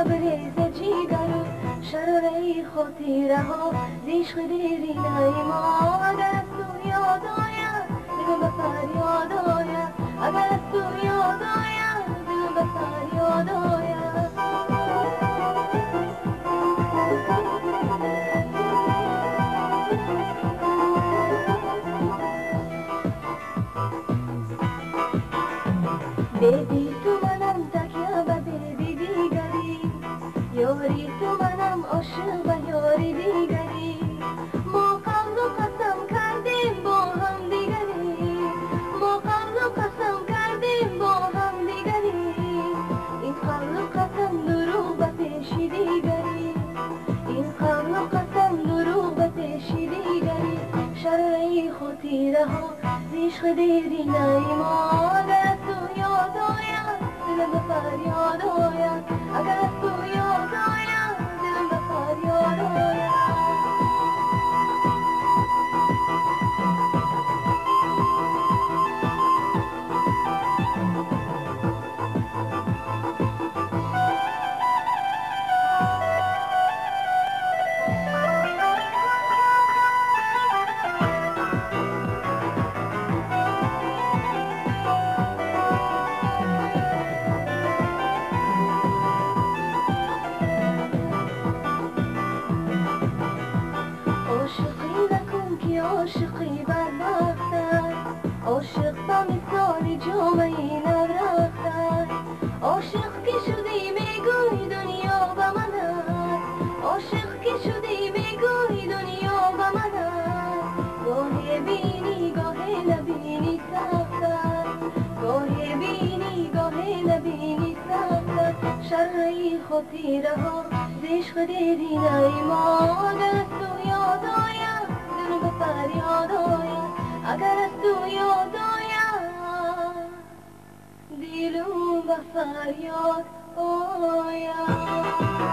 لبریز جیگرو شراره خاطره ها زیشق دیری نایما اگر از تو یاد آید دلم به فریاد آید اگر از تو یاد آید دلم به فریاد آید بیدی تو منم تکیه به بیدی دیگری یاری تو منم عاشق به یاری دیگری ما قبل و قسم کردیم با هم دیگری ما قبل و قسم کردیم با هم دیگری این قبل و قسم دروغ به پیشی دیگری این قبل و قسم دروغ به پیشی دیگری شرعی خاطره ها زیشق دیری نیما اگر از تو یاد آید دلم به فریاد آید اگر از تو یاد آید دلم به فریاد آید عاشقی نکن که عاشقی بدبخت است عاشق به مثال جامعه نورخت است عاشق که شدی میگوی دنیا به من است عاشق که شدی میگوی دنیا به من است گاهی بینی گاهی نبینی سخت است گاهی بینی گاهی نبینی سخت است شرعی خاطره ها زیشق دیری نیما اگر از تو یاد آید دلم به فریاد آید اگر از تو یاد آید دلم به فریاد آید